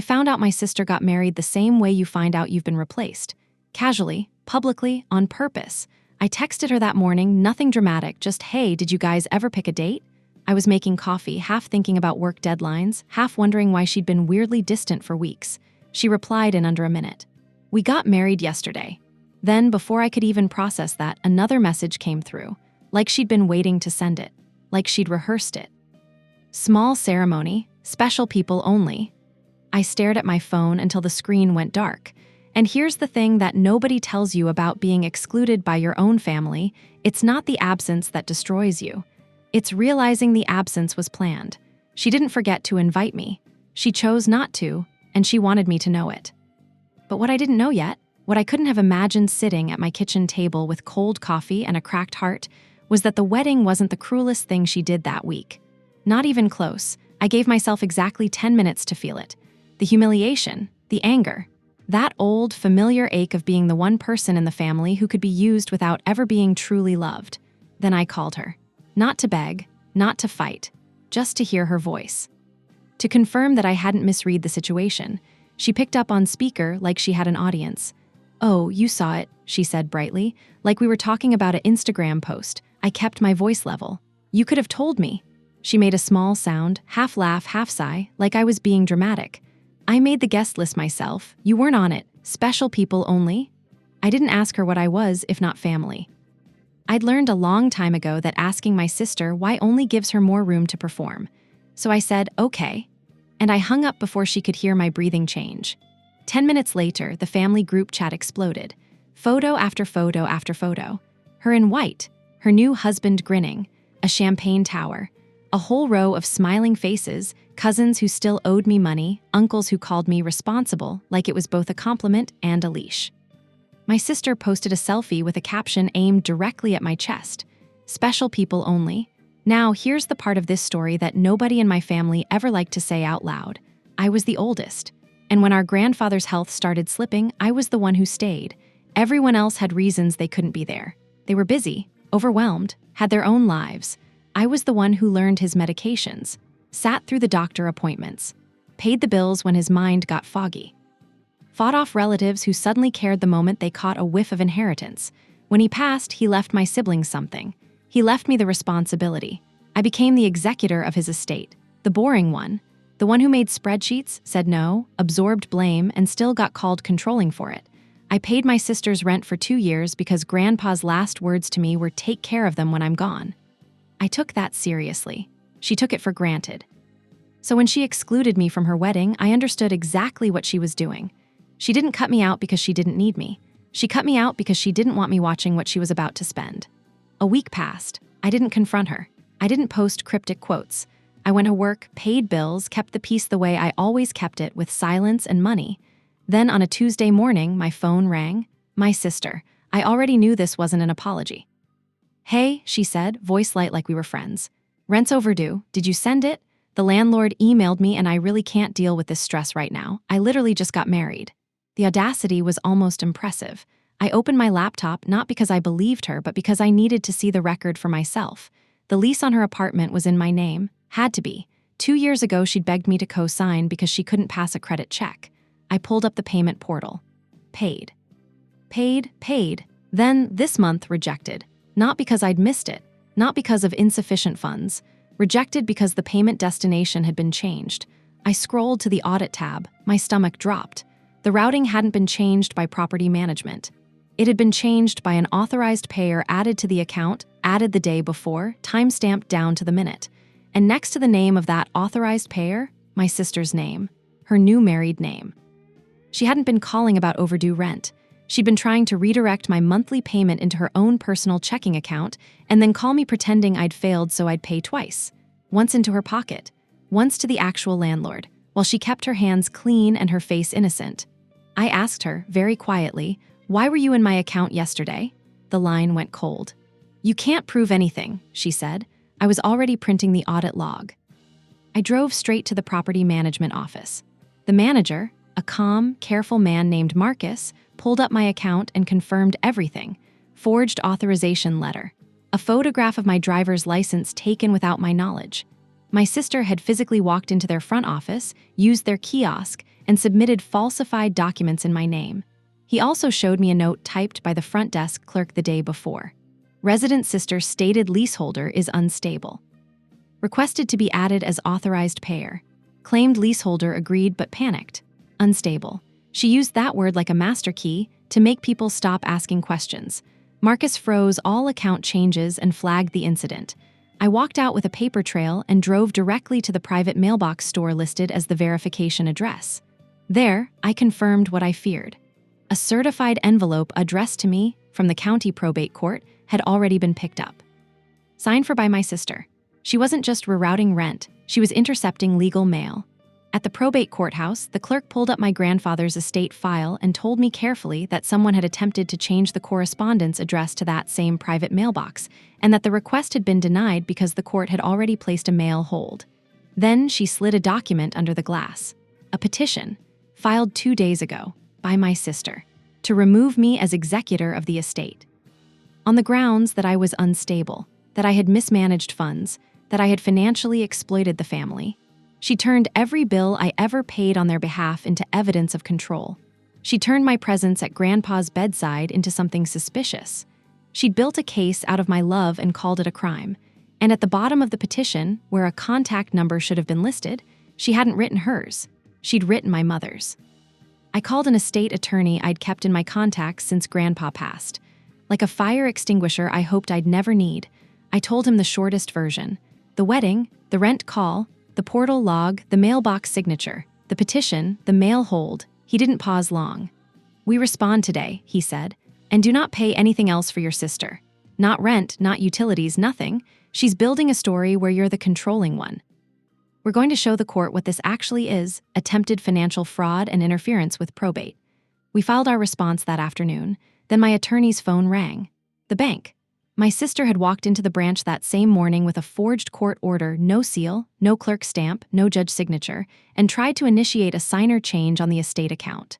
I found out my sister got married the same way you find out you've been replaced. Casually, publicly, on purpose. I texted her that morning, nothing dramatic, just, hey, did you guys ever pick a date? I was making coffee, half thinking about work deadlines, half wondering why she'd been weirdly distant for weeks. She replied in under a minute. We got married yesterday. Then, before I could even process that, another message came through. Like she'd been waiting to send it. Like she'd rehearsed it. Small ceremony, special people only. I stared at my phone until the screen went dark. And here's the thing that nobody tells you about being excluded by your own family. It's not the absence that destroys you. It's realizing the absence was planned. She didn't forget to invite me. She chose not to, and she wanted me to know it. But what I didn't know yet, what I couldn't have imagined sitting at my kitchen table with cold coffee and a cracked heart, was that the wedding wasn't the cruelest thing she did that week. Not even close. I gave myself exactly 10 minutes to feel it. The humiliation, the anger, that old, familiar ache of being the one person in the family who could be used without ever being truly loved. Then I called her. Not to beg, not to fight, just to hear her voice. To confirm that I hadn't misread the situation, she picked up on speaker like she had an audience. Oh, you saw it, she said brightly, like we were talking about an Instagram post. I kept my voice level. You could have told me. She made a small sound, half laugh, half sigh, like I was being dramatic. I made the guest list myself. You weren't on it. Special people only. I didn't ask her what I was, if not family. I'd learned a long time ago that asking my sister why only gives her more room to perform. So I said, okay. And I hung up before she could hear my breathing change. 10 minutes later, the family group chat exploded. Photo after photo after photo. Her in white, her new husband grinning, a champagne tower, a whole row of smiling faces, cousins who still owed me money, uncles who called me responsible, like it was both a compliment and a leash. My sister posted a selfie with a caption aimed directly at my chest. Special people only. Now, here's the part of this story that nobody in my family ever liked to say out loud. I was the oldest. And when our grandfather's health started slipping, I was the one who stayed. Everyone else had reasons they couldn't be there. They were busy, overwhelmed, had their own lives. I was the one who learned his medications, sat through the doctor appointments, paid the bills when his mind got foggy, fought off relatives who suddenly cared the moment they caught a whiff of inheritance. When he passed, he left my siblings something. He left me the responsibility. I became the executor of his estate, the boring one, the one who made spreadsheets, said no, absorbed blame, and still got called controlling for it. I paid my sister's rent for 2 years because Grandpa's last words to me were, take care of them when I'm gone. I took that seriously. She took it for granted. So when she excluded me from her wedding, I understood exactly what she was doing. She didn't cut me out because she didn't need me. She cut me out because she didn't want me watching what she was about to spend. A week passed. I didn't confront her. I didn't post cryptic quotes. I went to work, paid bills, kept the peace the way I always kept it, with silence and money. Then on a Tuesday morning, my phone rang. My sister. I already knew this wasn't an apology. Hey, she said, voice light like we were friends. Rent's overdue. Did you send it? The landlord emailed me and I really can't deal with this stress right now. I literally just got married. The audacity was almost impressive. I opened my laptop not because I believed her, but because I needed to see the record for myself. The lease on her apartment was in my name. Had to be. 2 years ago, she'd begged me to co-sign because she couldn't pass a credit check. I pulled up the payment portal. Paid. Paid. Then, this month, rejected. Not because I'd missed it. Not because of insufficient funds. Rejected because the payment destination had been changed. I scrolled to the audit tab. My stomach dropped. The routing hadn't been changed by property management. It had been changed by an authorized payer added to the account, added the day before, timestamped down to the minute. And next to the name of that authorized payer, my sister's name. Her new married name. She hadn't been calling about overdue rent. She'd been trying to redirect my monthly payment into her own personal checking account and then call me pretending I'd failed so I'd pay twice. Once into her pocket, once to the actual landlord, while she kept her hands clean and her face innocent. I asked her, very quietly, why were you in my account yesterday? The line went cold. You can't prove anything, she said. I was already printing the audit log. I drove straight to the property management office. The manager, a calm, careful man named Marcus, pulled up my account and confirmed everything. Forged authorization letter. A photograph of my driver's license taken without my knowledge. My sister had physically walked into their front office, used their kiosk, and submitted falsified documents in my name. He also showed me a note typed by the front desk clerk the day before. Resident sister stated leaseholder is unstable. Requested to be added as authorized payer. Claimed leaseholder agreed but panicked. Unstable. She used that word like a master key to make people stop asking questions. Marcus froze all account changes and flagged the incident. I walked out with a paper trail and drove directly to the private mailbox store listed as the verification address. There, I confirmed what I feared. A certified envelope addressed to me from the county probate court had already been picked up. Signed for by my sister. She wasn't just rerouting rent, she was intercepting legal mail. At the probate courthouse, the clerk pulled up my grandfather's estate file and told me carefully that someone had attempted to change the correspondence address to that same private mailbox, and that the request had been denied because the court had already placed a mail hold. Then she slid a document under the glass. A petition, filed 2 days ago, by my sister, to remove me as executor of the estate. On the grounds that I was unstable, that I had mismanaged funds, that I had financially exploited the family. She turned every bill I ever paid on their behalf into evidence of control. She turned my presence at Grandpa's bedside into something suspicious. She'd built a case out of my love and called it a crime. And at the bottom of the petition, where a contact number should have been listed, she hadn't written hers. She'd written my mother's. I called an estate attorney I'd kept in my contacts since Grandpa passed. Like a fire extinguisher I hoped I'd never need, I told him the shortest version. The wedding, the rent call, the portal log, the mailbox signature, the petition, the mail hold. He didn't pause long. We respond today, he said, and do not pay anything else for your sister. Not rent, not utilities, nothing. She's building a story where you're the controlling one. We're going to show the court what this actually is, attempted financial fraud and interference with probate. We filed our response that afternoon. Then my attorney's phone rang. The bank. My sister had walked into the branch that same morning with a forged court order, no seal, no clerk stamp, no judge signature, and tried to initiate a signer change on the estate account.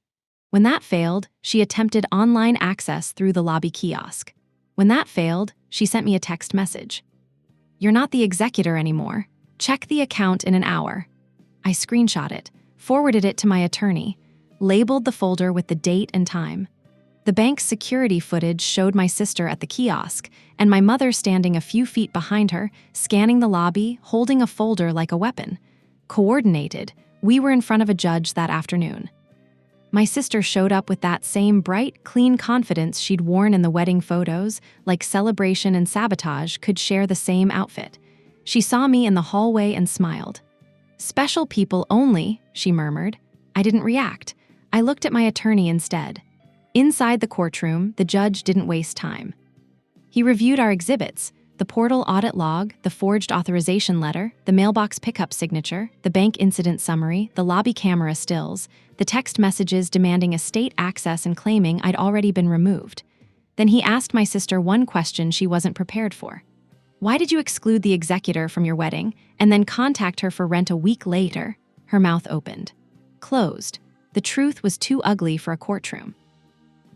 When that failed, she attempted online access through the lobby kiosk. When that failed, she sent me a text message. You're not the executor anymore. Check the account in an hour. I screenshot it, forwarded it to my attorney, labeled the folder with the date and time. The bank's security footage showed my sister at the kiosk and my mother standing a few feet behind her, scanning the lobby, holding a folder like a weapon. Coordinated, we were in front of a judge that afternoon. My sister showed up with that same bright, clean confidence she'd worn in the wedding photos, like celebration and sabotage could share the same outfit. She saw me in the hallway and smiled. Special people only, she murmured. I didn't react. I looked at my attorney instead. Inside the courtroom, the judge didn't waste time. He reviewed our exhibits, the portal audit log, the forged authorization letter, the mailbox pickup signature, the bank incident summary, the lobby camera stills, the text messages demanding estate access and claiming I'd already been removed. Then he asked my sister one question she wasn't prepared for. Why did you exclude the executor from your wedding and then contact her for rent a week later? Her mouth opened. Closed. The truth was too ugly for a courtroom.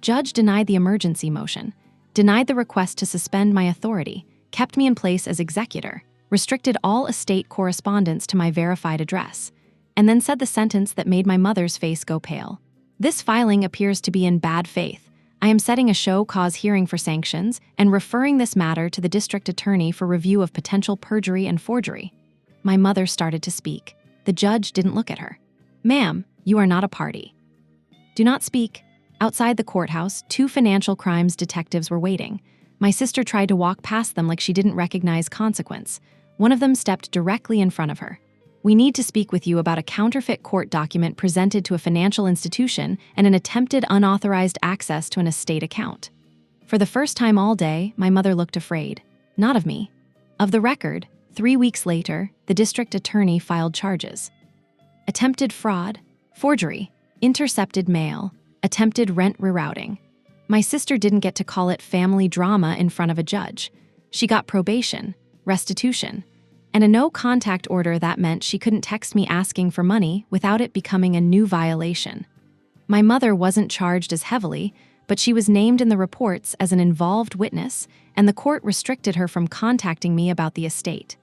Judge denied the emergency motion, denied the request to suspend my authority, kept me in place as executor, restricted all estate correspondence to my verified address, and then said the sentence that made my mother's face go pale. This filing appears to be in bad faith. I am setting a show cause hearing for sanctions and referring this matter to the district attorney for review of potential perjury and forgery. My mother started to speak. The judge didn't look at her. Ma'am, you are not a party. Do not speak. Outside the courthouse, 2 financial crimes detectives were waiting. My sister tried to walk past them like she didn't recognize consequence. One of them stepped directly in front of her. We need to speak with you about a counterfeit court document presented to a financial institution and an attempted unauthorized access to an estate account. For the first time all day, my mother looked afraid. Not of me. Of the record, 3 weeks later, the district attorney filed charges. Attempted fraud, forgery, intercepted mail, attempted rent rerouting. My sister didn't get to call it family drama in front of a judge. She got probation, restitution, and a no-contact order that meant she couldn't text me asking for money without it becoming a new violation. My mother wasn't charged as heavily, but she was named in the reports as an involved witness, and the court restricted her from contacting me about the estate.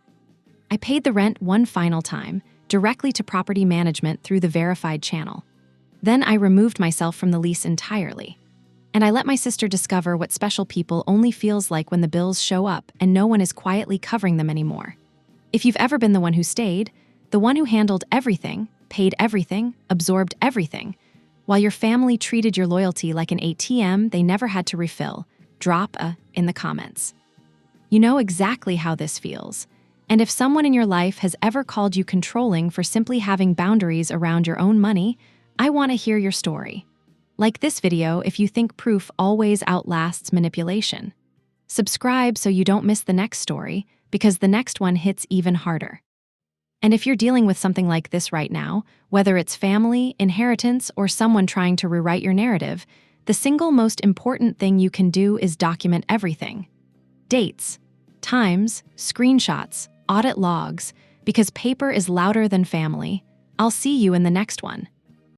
I paid the rent one final time, directly to property management through the verified channel. Then I removed myself from the lease entirely. And I let my sister discover what special people only feels like when the bills show up and no one is quietly covering them anymore. If you've ever been the one who stayed, the one who handled everything, paid everything, absorbed everything, while your family treated your loyalty like an ATM they never had to refill, drop a in the comments. You know exactly how this feels. And if someone in your life has ever called you controlling for simply having boundaries around your own money, I want to hear your story. Like this video if you think proof always outlasts manipulation. Subscribe so you don't miss the next story, because the next one hits even harder. And if you're dealing with something like this right now, whether it's family, inheritance, or someone trying to rewrite your narrative, the single most important thing you can do is document everything. Dates, times, screenshots, audit logs, because paper is louder than family. I'll see you in the next one.